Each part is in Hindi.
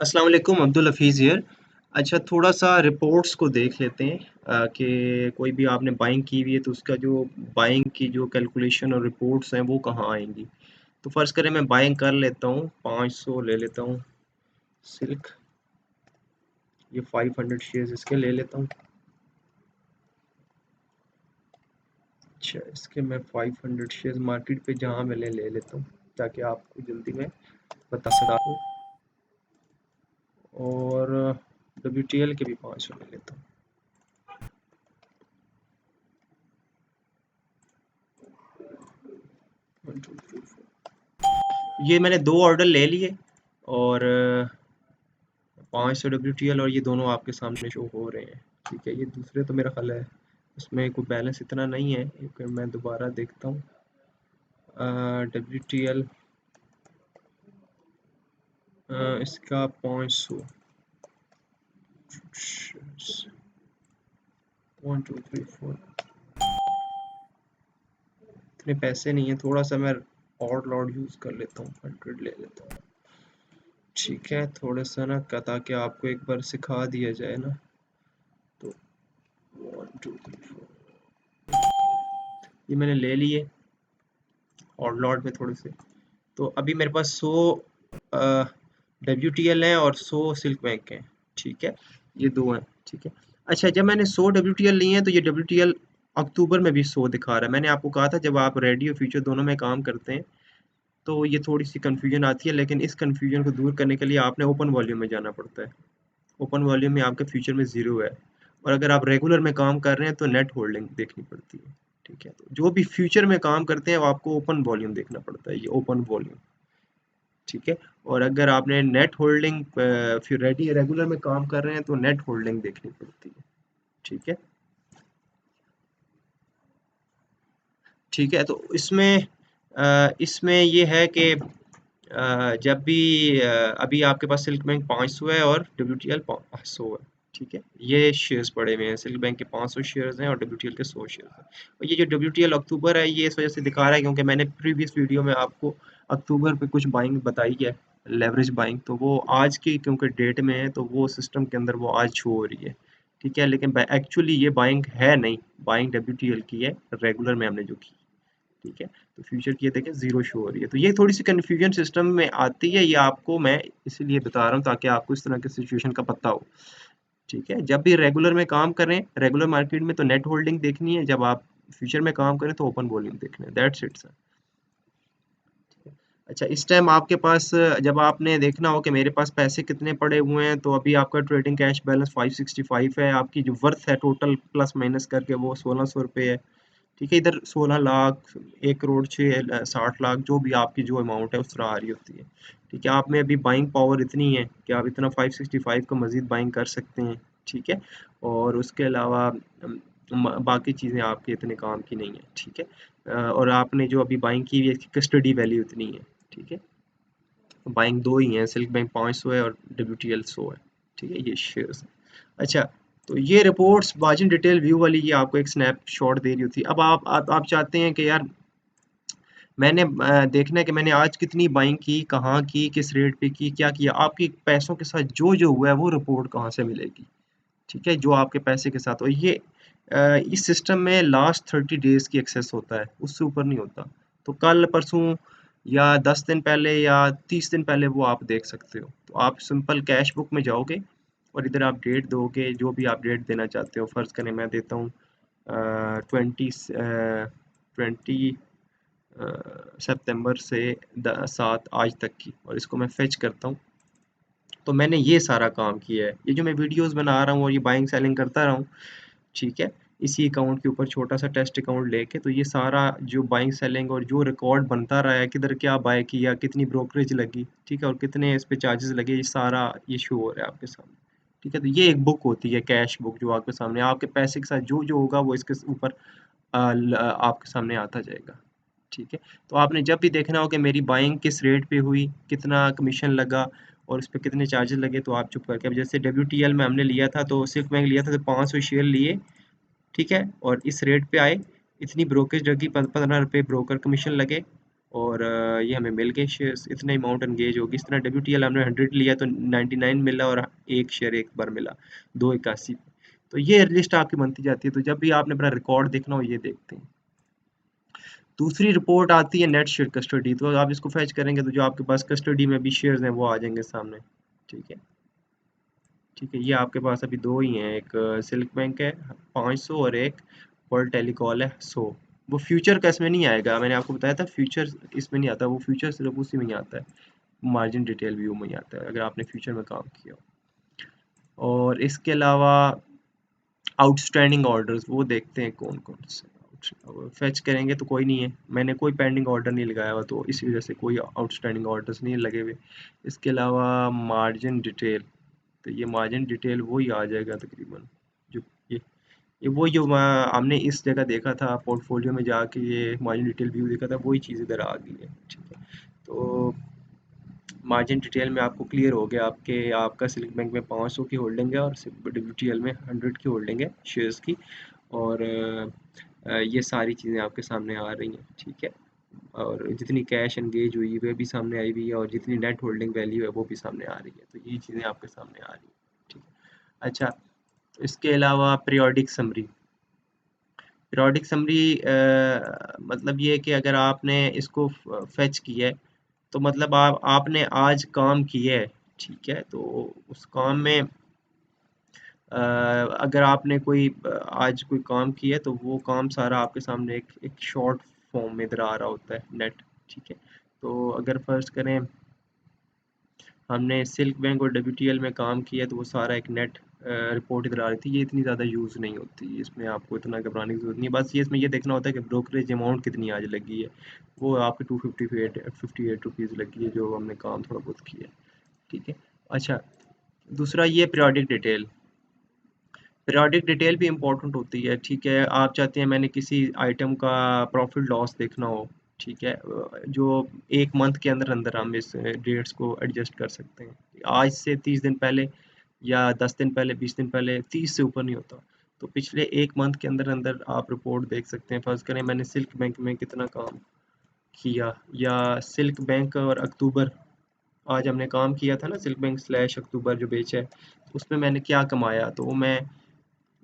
अस्सलाम वालेकुम अब्दुल हफीज़ हियर। अच्छा थोड़ा सा रिपोर्ट्स को देख लेते हैं कि कोई भी आपने बाइंग की हुई है तो उसका जो बाइंग की जो कैलकुलेशन और रिपोर्ट्स हैं वो कहाँ आएंगी। तो फ़र्ज़ करें मैं बाइंग कर लेता हूँ 500 ले लेता हूँ सिल्क। ये 500 शेयर्स इसके ले लेता हूँ। अच्छा इसके मैं 500 शेयर्स मार्केट पे जहाँ मिले ले लेता हूँ ताकि आपको जल्दी में बता सकूँ। और WTL के भी 500 ले लेता हूँ। 1 2 3 4 ये मैंने 2 ऑर्डर ले लिए और 500 WTL और ये दोनों आपके सामने शो हो रहे हैं। ठीक है, ये दूसरे तो मेरा ख्याल है उसमें कोई बैलेंस इतना नहीं है। एक मैं दोबारा देखता हूँ। WTL इसका 500 1 2 3 4 इतने पैसे नहीं है। थोड़ा सा मैं और लॉट यूज़ कर लेता हूँ, 100 ले लेता हूँ। ठीक है, थोड़ा सा ना ताकि आपको एक बार सिखा दिया जाए ना। तो 1 2 3 4 ये मैंने ले लिए और लॉट में थोड़े से। तो अभी मेरे पास 100 WTL हैं और 100 सिल्क बैंक हैं। ठीक है, ये दो हैं। ठीक है, अच्छा जब मैंने 100 WTL लिए हैं तो ये WTL अक्टूबर में भी 100 दिखा रहा है। मैंने आपको कहा था जब आप रेडियो फ्यूचर दोनों में काम करते हैं तो ये थोड़ी सी कन्फ्यूजन आती है, लेकिन इस कन्फ्यूजन को दूर करने के लिए आपने ओपन वॉल्यूम में जाना पड़ता है। ओपन वॉल्यूम में आपके फ्यूचर में ज़ीरो है और अगर आप रेगुलर में काम कर रहे हैं तो नेट होल्डिंग देखनी पड़ती है। ठीक है, तो जो भी फ्यूचर में काम करते हैं वो आपको ओपन वॉल्यूम देखना पड़ता है, ये ओपन वॉल्यूम। ठीक है, और अगर आपने नेट होल्डिंग फिर रेडी रेगुलर में काम कर रहे हैं तो नेट होल्डिंग देखनी पड़ती है। ठीक है, ठीक है, तो इसमें ये है कि जब भी अभी आपके पास सिल्क बैंक 500 है और WTL 100 है। ठीक है, ये शेयर्स पड़े हुए हैं। सिल्क बैंक के 500 शेयर्स हैं और WTL के 100 शेयर्स हैं। और ये जो WTL अक्टूबर है ये इस वजह से दिखा रहा है क्योंकि मैंने प्रीवियस वीडियो में आपको अक्टूबर पे कुछ बाइंग बताई है, लेवरेज बाइंग। तो वो आज की क्योंकि डेट में है तो वो सिस्टम के अंदर वो आज शो हो रही है। ठीक है, लेकिन एक्चुअली ये बाइंग है नहीं, बाइंग WTL की है रेगुलर में हमने जो की। ठीक है, तो फ्यूचर की ये देखें ज़ीरो शो हो रही है। तो ये थोड़ी सी कन्फ्यूजन सिस्टम में आती है, ये आपको मैं इसीलिए बता रहा हूँ ताकि आपको इस तरह की सिचुएशन का पता हो। ठीक है, जब भी रेगुलर में काम करें रेगुलर मार्केट में तो नेट होल्डिंग देखनी है, जब आप फ्यूचर में काम करें तो ओपन वॉल्यूम देखना है। That's it sir. अच्छा इस टाइम आपके पास जब आपने देखना हो कि मेरे पास पैसे कितने पड़े हुए हैं तो अभी आपका ट्रेडिंग कैश बैलेंस 565 है। आपकी जो वर्थ है टोटल प्लस माइनस करके वो 1600 रुपये है। ठीक है, इधर 16 लाख 1 करोड़ 60 लाख जो भी आपकी जो अमाउंट है उस तरह आ रही होती है। ठीक है, आप में अभी बाइंग पावर इतनी है कि आप इतना 565 का मजीद बाइंग कर सकते हैं। ठीक है, और उसके अलावा बाकी चीज़ें आपके इतने काम की नहीं है। ठीक है, और आपने जो अभी बाइंग की हुई है इसकी कस्टडी वैल्यू इतनी है। ठीक है, बाइंग दो ही हैं, सिल्क बैंक 500 है और WTL 100 है। ठीक है, ये शेयर्स हैं। अच्छा, तो ये रिपोर्ट्स मार्जिन डिटेल व्यू वाली ये आपको एक स्नैपशॉट दे रही होती है। अब आप चाहते हैं कि यार मैंने देखना है कि मैंने आज कितनी बाइंग की, कहाँ की, किस रेट पे की, क्या किया। आपके पैसों के साथ जो हुआ है वो रिपोर्ट कहाँ से मिलेगी। ठीक है, जो आपके पैसे के साथ हो ये इस सिस्टम में लास्ट 30 डेज की एक्सेस होता है, उससे ऊपर नहीं होता। तो कल परसों या 10 दिन पहले या 30 दिन पहले वो आप देख सकते हो। तो आप सिंपल कैश बुक में जाओगे और इधर आप डेट दोगे, जो भी आप डेट देना चाहते हो। फ़र्ज़ करें मैं देता हूँ 20 सितंबर से 7 आज तक की, और इसको मैं फेच करता हूँ। तो मैंने ये सारा काम किया है। ये जो मैं वीडियोस बना रहा हूँ और ये बाइंग सेलिंग करता रहा हूँ, ठीक है, इसी अकाउंट के ऊपर छोटा सा टेस्ट अकाउंट लेके, तो ये सारा जो बाइंग सेलिंग और जो रिकॉर्ड बनता रहा है, किधर क्या बाय किया, कितनी ब्रोकरेज लगी, ठीक है, और कितने इस पे चार्जेस लगे, ये सारा ये शो हो रहा है आपके सामने। ठीक है, तो ये एक बुक होती है कैश बुक जो आपके सामने आपके पैसे के साथ जो होगा वो इसके ऊपर आपके सामने आता जाएगा। ठीक है, तो आपने जब भी देखना हो कि मेरी बाइंग किस रेट पे हुई, कितना कमीशन लगा और उस पे कितने चार्जेस लगे, तो आप चुप करके, अब जैसे WTL में हमने लिया था तो सिर्फ बैंक लिया था तो 500 शेयर लिए। ठीक है, और इस रेट पे आए, इतनी ब्रोकरेज लगी, 15 रुपये ब्रोकर कमीशन लगे। और ये हमें मिल गए शेयर्स, इतने अमाउंट एंगेज होगी। इस तरह WTL हमने 100 लिया तो 99 मिला और एक शेयर एक बार मिला 281। तो ये लिस्ट आपकी बनती जाती है। तो जब भी आपने अपना रिकॉर्ड देखना हो ये देखते हैं। दूसरी रिपोर्ट आती है नेट शेयर कस्टडी। तो आप इसको फैच करेंगे तो जो आपके पास कस्टडी में भी शेयर्स हैं वो आ जाएंगे सामने। ठीक है, ठीक है, ये आपके पास अभी दो ही हैं, एक सिल्क बैंक है 500 और एक वर्ल्ड टेलीकॉल है 100। वो फ्यूचर का इसमें नहीं आएगा, मैंने आपको बताया था फ्यूचर इसमें नहीं आता, वो फ्यूचर सिर्फ उसी में ही आता है, मार्जिन डिटेल व्यू में ही आता है अगर आपने फ्यूचर में काम किया हो। और इसके अलावा आउटस्टैंडिंग ऑर्डर्स वो देखते हैं कौन कौन से फैच करेंगे तो कोई नहीं है, मैंने कोई पेंडिंग ऑर्डर नहीं लगाया हुआ तो इस वजह से कोई आउटस्टैंडिंग ऑर्डर्स नहीं लगे हुए। इसके अलावा मार्जिन डिटेल, तो ये मार्जिन डिटेल वही आ जाएगा तकरीबन, जो ये वो जो हमने इस जगह देखा था पोर्टफोलियो में जाके, ये मार्जिन डिटेल व्यू देखा था, वही चीज़ इधर आ गई है। ठीक है, तो मार्जिन डिटेल में आपको क्लियर हो गया आपके आपका सिल्क बैंक में 500 की होल्डिंग है और WTL में 100 की होल्डिंग है शेयर्स की। और ये सारी चीज़ें आपके सामने आ रही हैं। ठीक है, और जितनी कैश एंगेज हुई है भी सामने आई हुई है और जितनी नेट होल्डिंग वैल्यू है वो भी सामने आ रही है। तो ये चीज़ें आपके सामने आ रही हैं। ठीक है, अच्छा, इसके अलावा पीरियोडिक समरी। पीरियोडिक समरी मतलब ये है कि अगर आपने इसको फेच किया है तो मतलब आपने आज काम किया है। ठीक है, तो उस काम में अगर आपने कोई आज कोई काम किया है तो वो काम सारा आपके सामने एक शॉर्ट फॉर्म में इधर आ रहा होता है नेट। ठीक है, तो अगर फर्स्ट करें हमने सिल्क बैंक और WTL में काम किया तो वो सारा एक नेट रिपोर्ट इधर आ रही थी। ये इतनी ज़्यादा यूज़ नहीं होती, इसमें आपको इतना घबराने की ज़रूरत नहीं है। बस ये इसमें ये देखना होता है कि ब्रोकरेज अमाउंट कितनी आज लगी है, वो आपकी 258 रुपीज़ लगी है जो हमने काम थोड़ा बहुत किया है। ठीक है, अच्छा, दूसरा ये पीरियोडिक डिटेल। पीरियोडिक डिटेल भी इम्पोर्टेंट होती है। ठीक है, आप चाहते हैं मैंने किसी आइटम का प्रॉफिट लॉस देखना हो। ठीक है, जो एक मंथ के अंदर अंदर हम इस डेट्स को एडजस्ट कर सकते हैं, आज से 30 दिन पहले या 10 दिन पहले 20 दिन पहले, 30 से ऊपर नहीं होता। तो पिछले एक मंथ के अंदर अंदर आप रिपोर्ट देख सकते हैं। फर्ज करें मैंने सिल्क बैंक में कितना काम किया, या सिल्क बैंक और अक्टूबर, आज हमने काम किया था ना सिल्क बैंक स्लैश अक्टूबर जो बेचा है, उसमें मैंने क्या कमाया। तो मैं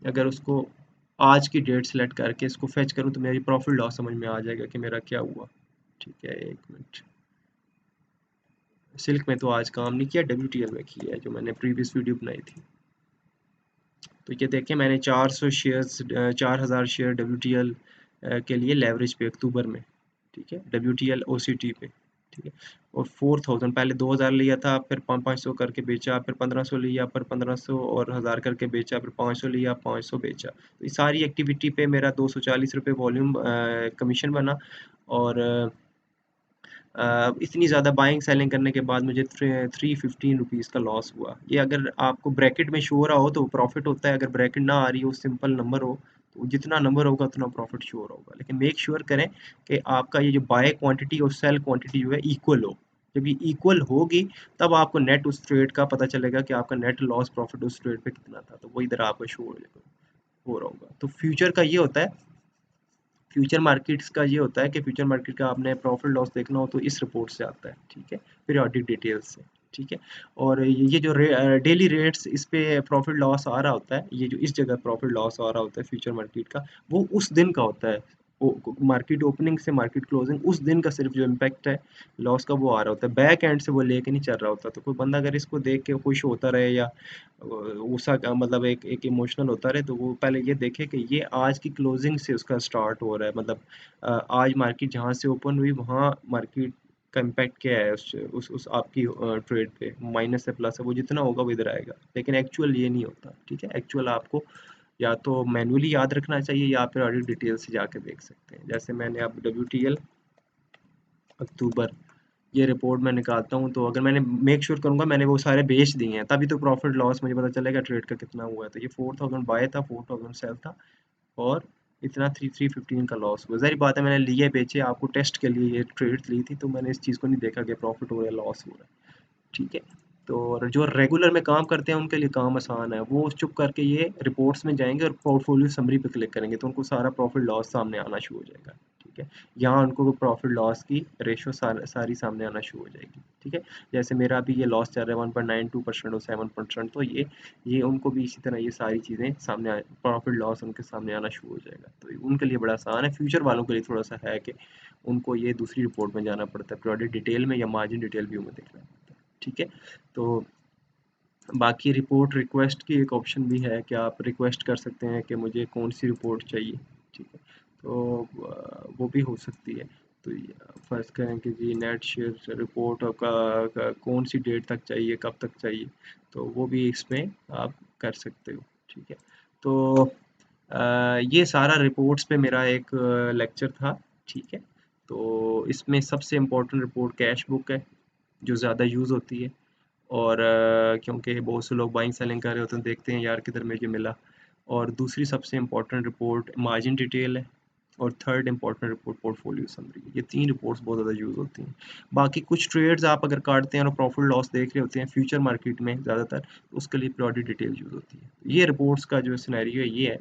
अगर उसको आज की डेट सेलेक्ट करके इसको फेच करूँ तो मेरी प्रॉफिट लॉस समझ में आ जाएगा कि मेरा क्या हुआ। ठीक है, एक मिनट, सिल्क में तो आज काम नहीं किया, WTL में किया है जो मैंने प्रीवियस वीडियो बनाई थी। तो ये देखें मैंने 400 शेयर्स 4000 शेयर WTL के लिए लेवरेज पे अक्टूबर में। ठीक है, WTL OCT पे। ठीक है, और 4000 पहले 2000 लिया था, फिर 500 करके बेचा, फिर 1500 लिया, फिर 1500 और 1000 करके बेचा, फिर 500 लिया, 500 बेचा। तो इस सारी एक्टिविटी पे मेरा 240 रुपये वॉल्यूम कमीशन बना। और इतनी ज़्यादा बाइंग सेलिंग करने के बाद मुझे 315 रुपीज़ का लॉस हुआ। ये अगर आपको ब्रैकेट में शो हो रहा हो तो प्रॉफिट होता है, अगर ब्रैकेट ना आ रही हो सिंपल नंबर हो तो जितना नंबर होगा उतना प्रॉफिट शो हो रहा होगा। लेकिन मेक श्योर करें कि आपका ये जो बाय क्वांटिटी और सेल क्वांटिटी जो है इक्वल हो। जब ये इक्वल होगी तब आपको नेट उस ट्रेड का पता चलेगा कि आपका नेट लॉस प्रॉफिट उस ट्रेड पे कितना था, तो वो इधर आपको शो हो रहा होगा। तो फ्यूचर का ये होता है, फ्यूचर मार्केट्स का ये होता है कि फ्यूचर मार्केट का आपने प्रॉफिट लॉस देखना हो तो इस रिपोर्ट से आता है। ठीक है, पीरियोडिक डिटेल्स से। ठीक है, और ये जो डेली रेट्स इस पे प्रॉफिट लॉस आ रहा होता है, ये जो इस जगह प्रॉफिट लॉस आ रहा होता है फ्यूचर मार्केट का, वो उस दिन का होता है। मार्केट ओपनिंग से मार्केट क्लोजिंग उस दिन का सिर्फ जो इम्पैक्ट है लॉस का वो आ रहा होता है, बैक एंड से वो लेके नहीं चल रहा होता। तो कोई बंदा अगर इसको देख के खुश होता रहे या गुस्सा का मतलब एक इमोशनल होता रहे तो वो पहले ये देखे कि ये आज की क्लोजिंग से उसका स्टार्ट हो रहा है, मतलब आज मार्केट जहाँ से ओपन हुई वहाँ मार्केट का इम्पैक्ट क्या है उस आपकी ट्रेड पे, माइनस से प्लस है, वो जितना होगा वो इधर आएगा। लेकिन एक्चुअल ये नहीं होता। ठीक है, एक्चुअल आपको या तो मैनुअली याद रखना चाहिए या फिर ऑडिट डिटेल से जाके देख सकते हैं। जैसे मैंने अब WTL अक्टूबर ये रिपोर्ट मैं निकालता हूँ, तो अगर मैंने मेक श्योर करूँगा मैंने वो सारे बेच दिए हैं तभी तो प्रॉफिट लॉस मुझे पता चलेगा ट्रेड का कितना हुआ है। तो ये 4000 बाय था, 4000 सेल था, और इतना 315 का लॉस हुआ। ज़ाहिर बात है मैंने लिए बेचे आपको टेस्ट के लिए ये ट्रेड ली थी, तो मैंने इस चीज़ को नहीं देखा कि प्रॉफिट हो रहा है लॉस हो रहा है। ठीक है, तो और जो रेगुलर में काम करते हैं उनके लिए काम आसान है, वो चुप करके ये रिपोर्ट्स में जाएंगे और पोर्टफोलियो समरी पे क्लिक करेंगे तो उनको सारा प्रॉफिट लॉस सामने आना शुरू हो जाएगा। ठीक है। यहाँ उनको प्रॉफिट लॉस की रेशो सारी सामने आना शुरू हो जाएगी, ठीक है। जैसे मेरा अभी ये लॉस चल रहा है 1.92% और 7%, तो ये उनको भी इसी तरह ये सारी चीज़ें सामने आ प्रॉफिट लॉस उनके सामने आना शुरू हो जाएगा। तो उनके लिए बड़ा आसान है, फ्यूचर वालों के लिए थोड़ा-सा है कि उनको ये दूसरी रिपोर्ट में जाना पड़ता है, प्रोडक्ट डिटेल में या मार्जिन डिटेल व्यू में देखना पड़ता है, ठीक है। तो बाकी रिपोर्ट रिक्वेस्ट की एक ऑप्शन भी है कि आप रिक्वेस्ट कर सकते हैं कि मुझे कौन सी रिपोर्ट चाहिए, ठीक है। तो वो भी हो सकती है। तो फर्ज करें कि जी नेट शेयर रिपोर्ट का कौन सी डेट तक चाहिए, कब तक चाहिए, तो वो भी इसमें आप कर सकते हो, ठीक है। तो ये सारा रिपोर्ट्स पे मेरा एक लेक्चर था, ठीक है। तो इसमें सबसे इम्पोर्टेंट रिपोर्ट कैश बुक है, जो ज़्यादा यूज़ होती है। और क्योंकि बहुत से लोग बाइंग सेलिंग कर रहे होते हैं, देखते हैं यार किधर मुझे मिला। और दूसरी सबसे इम्पोर्टेंट रिपोर्ट मार्जिन डिटेल है, और third important report portfolio summary. ये 3 रिपोर्ट्स बहुत ज़्यादा यूज़ होती हैं। बाकी कुछ ट्रेड्स आप अगर काटते हैं और प्रॉफिट लॉस देख रहे होते हैं फ्यूचर मार्केट में ज़्यादातर, तो उसके लिए पीरियोडिक डिटेल यूज़ होती है। ये रिपोर्ट्स का जो सिनेरियो है ये है।